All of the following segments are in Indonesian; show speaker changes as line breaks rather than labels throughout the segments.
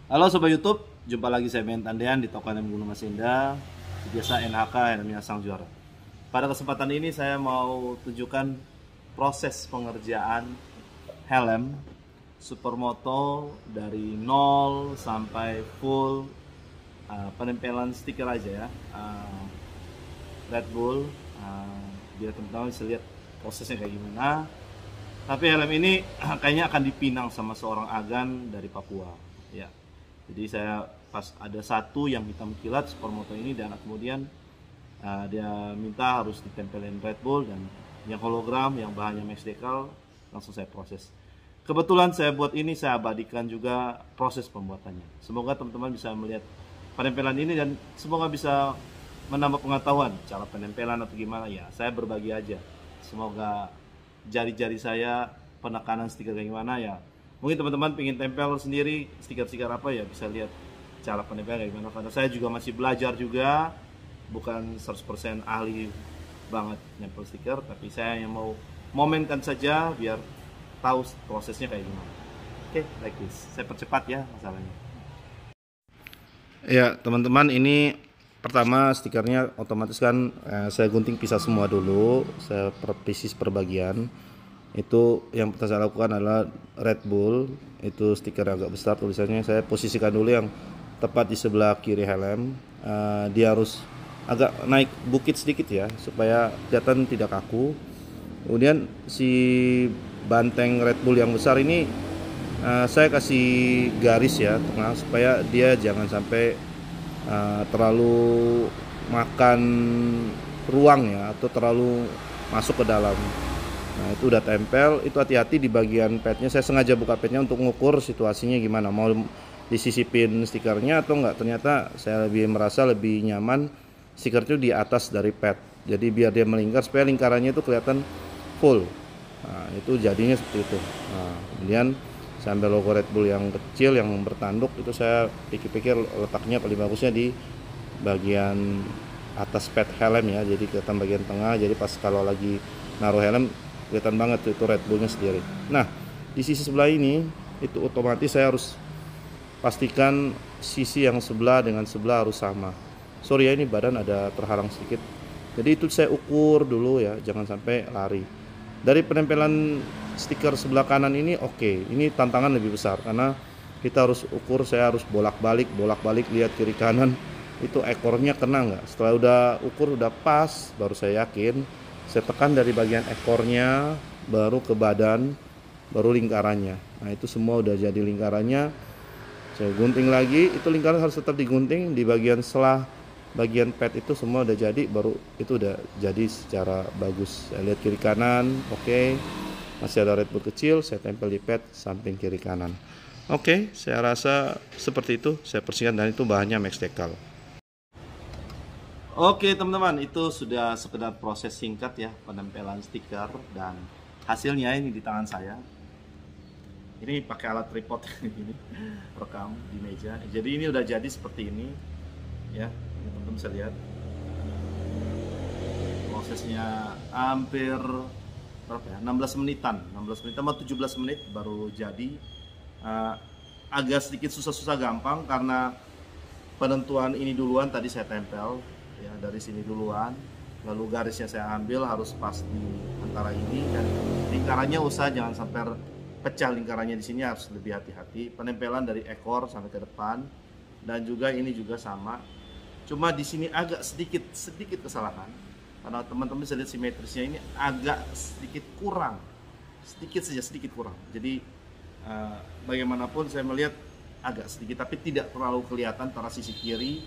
Halo Sobat YouTube, jumpa lagi saya Ben Tandean di toko helm Gunung Mas Indah. Biasa NHK helmnya sang juara. Pada kesempatan ini saya mau tunjukkan proses pengerjaan helm Supermoto dari nol sampai full penempelan stiker aja ya, Red Bull, biar teman-teman bisa lihat prosesnya kayak gimana. Tapi helm ini kayaknya akan dipinang sama seorang agan dari Papua ya. Jadi saya pas ada satu yang hitam kilat Supermoto ini, dan kemudian dia minta harus ditempelin Red Bull, dan yang hologram yang bahannya Max Decal langsung saya proses. Kebetulan saya buat ini, saya abadikan juga proses pembuatannya. Semoga teman-teman bisa melihat penempelan ini dan semoga bisa menambah pengetahuan cara penempelan atau gimana ya. Saya berbagi aja. Semoga jari-jari saya penekanan stiker kayak gimana ya. Mungkin teman-teman pengen tempel sendiri stiker-stiker apa ya, bisa lihat cara penempelan kayak gimana. Karena saya juga masih belajar juga, bukan 100% ahli banget nempel stiker, tapi saya yang mau momenkan saja biar tahu prosesnya kayak gimana. Oke, like this. Saya percepat ya masalahnya. Ya teman-teman, ini pertama stikernya otomatis kan saya gunting pisah semua dulu, saya perpisis per bagian. Itu yang pertama saya lakukan adalah Red Bull, itu stiker agak besar tulisannya, saya posisikan dulu yang tepat di sebelah kiri helm. Dia harus agak naik bukit sedikit ya, supaya kelihatan tidak kaku. Kemudian si banteng Red Bull yang besar ini saya kasih garis ya tengah, supaya dia jangan sampai terlalu makan ruang ya, atau terlalu masuk ke dalam. Nah itu udah tempel, itu hati-hati di bagian padnya. Saya sengaja buka padnya untuk mengukur situasinya gimana, mau disisipin stikernya atau enggak. Ternyata saya merasa lebih nyaman stiker itu di atas dari pad, jadi biar dia melingkar supaya lingkarannya itu kelihatan full. Nah itu jadinya seperti itu. Nah kemudian saya ambil logo Red Bull yang kecil yang bertanduk, itu saya pikir-pikir letaknya paling bagusnya di bagian atas pad helm ya, jadi kelihatan bagian tengah, jadi pas kalau lagi naruh helm kelihatan banget tuh, itu Red Bullnya sendiri. Nah di sisi sebelah ini itu otomatis saya harus pastikan sisi yang sebelah dengan sebelah harus sama. Sorry ya, ini badan ada terhalang sedikit, jadi itu saya ukur dulu ya, jangan sampai lari. Dari penempelan stiker sebelah kanan ini oke, ini tantangan lebih besar karena kita harus ukur, saya harus bolak-balik lihat kiri kanan itu ekornya kena nggak. Setelah udah ukur udah pas, baru saya yakin, saya tekan dari bagian ekornya, baru ke badan, baru lingkarannya. Nah itu semua udah jadi lingkarannya, saya gunting lagi. Itu lingkaran harus tetap digunting di bagian selah bagian pad, itu semua udah jadi, baru itu udah jadi secara bagus. Saya lihat kiri kanan, oke. Masih ada Red Bull kecil, saya tempel di pad samping kiri kanan. Oke, saya rasa seperti itu. Saya bersihkan, dan itu bahannya Max Decal. Oke teman-teman, itu sudah sekedar proses singkat ya penempelan stiker, dan hasilnya ini di tangan saya. Ini pakai alat tripod ini, rekam di meja. Jadi ini udah jadi seperti ini ya, teman-teman bisa lihat. Prosesnya hampir berapa ya? 16 menitan sama 17 menit baru jadi. Agak sedikit susah-susah gampang karena penentuan ini duluan tadi saya tempel ya, dari sini duluan, lalu garisnya saya ambil harus pas di antara ini, dan lingkarannya usah jangan sampai pecah lingkarannya. Di sini harus lebih hati-hati, penempelan dari ekor sampai ke depan, dan juga ini juga sama. Cuma di sini agak sedikit kesalahan karena teman-teman bisa lihat simetrisnya ini agak sedikit kurang, sedikit kurang. Jadi bagaimanapun saya melihat agak sedikit, tapi tidak terlalu kelihatan antara sisi kiri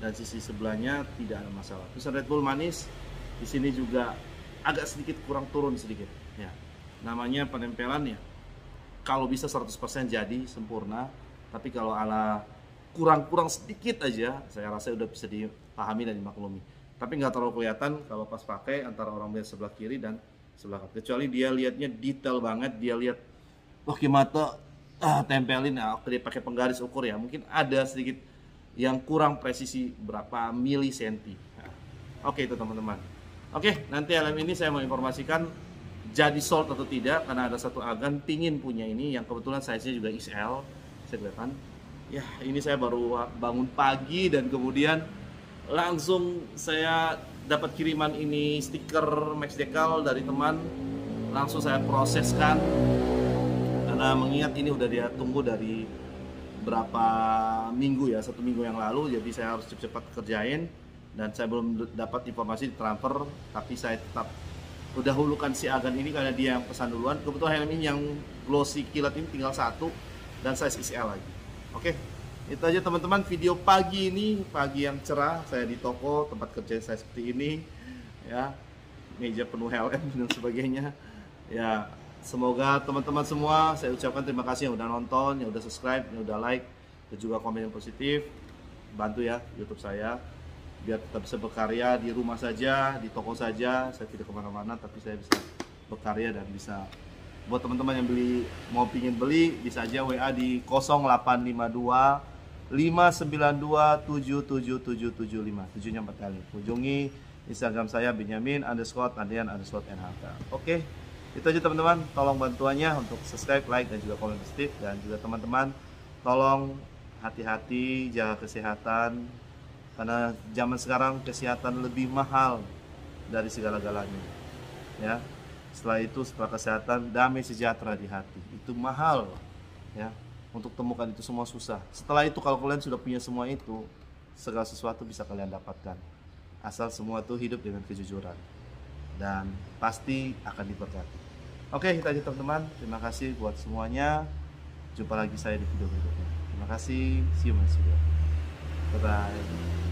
dan sisi sebelahnya, tidak ada masalah. Terus Red Bull manis di sini juga agak sedikit kurang turun sedikit ya. Namanya penempelan ya, kalau bisa 100% jadi sempurna, tapi kalau ala kurang sedikit aja, saya rasa udah bisa dipahami dan dimaklumi. Tapi nggak terlalu kelihatan kalau pas pakai antara orang lihat sebelah kiri dan sebelah kanan. Kecuali dia lihatnya detail banget, dia lihat pakai mata tempelin, dia pakai penggaris ukur ya, mungkin ada sedikit yang kurang presisi berapa milisenti. Oke itu teman-teman. Oke, nanti helm ini saya mau informasikan jadi sold atau tidak, karena ada satu agan pingin punya ini, yang kebetulan size-nya juga XL, saya kelihatan. Ya, ini saya baru bangun pagi dan kemudian langsung saya dapat kiriman ini stiker Max Decal dari teman. Langsung saya proseskan karena mengingat ini udah dia tunggu dari berapa minggu ya, 1 minggu yang lalu, jadi saya harus cepat-cepat kerjain dan saya belum dapat informasi di transfer, tapi saya tetap udah hulukan si Agan ini karena dia yang pesan duluan. Kebetulan helm ini yang glossy kilat ini tinggal 1 dan size XL lagi. Oke, itu aja teman-teman video pagi ini, pagi yang cerah. Saya di toko tempat kerja saya seperti ini, ya, meja penuh helm dan sebagainya. Ya, semoga teman-teman semua saya ucapkan terima kasih yang udah nonton, yang udah subscribe, yang udah like, dan juga komen yang positif. Bantu ya YouTube saya biar tetap bisa berkarya di rumah saja, di toko saja. Saya tidak kemana-mana, tapi saya bisa berkarya dan bisa buat teman-teman yang mau pingin beli, bisa aja WA di 0852 592 77775. 7-nya 4 kali. Kunjungi Instagram saya Benyamin_Adian_NHK. Oke, itu aja teman-teman. Tolong bantuannya untuk subscribe, like, dan juga komen positif. Dan juga teman-teman, tolong hati-hati, jaga kesehatan. Karena zaman sekarang kesehatan lebih mahal dari segala-galanya. Ya. Setelah itu, setelah kesehatan, damai sejahtera di hati. Itu mahal, ya. Untuk temukan itu semua susah. Setelah itu kalau kalian sudah punya semua itu, segala sesuatu bisa kalian dapatkan. Asal semua itu hidup dengan kejujuran. Dan pasti akan diberkati. Oke, itu aja teman-teman. Terima kasih buat semuanya. Jumpa lagi saya di video berikutnya. Terima kasih. See you next video. Bye-bye.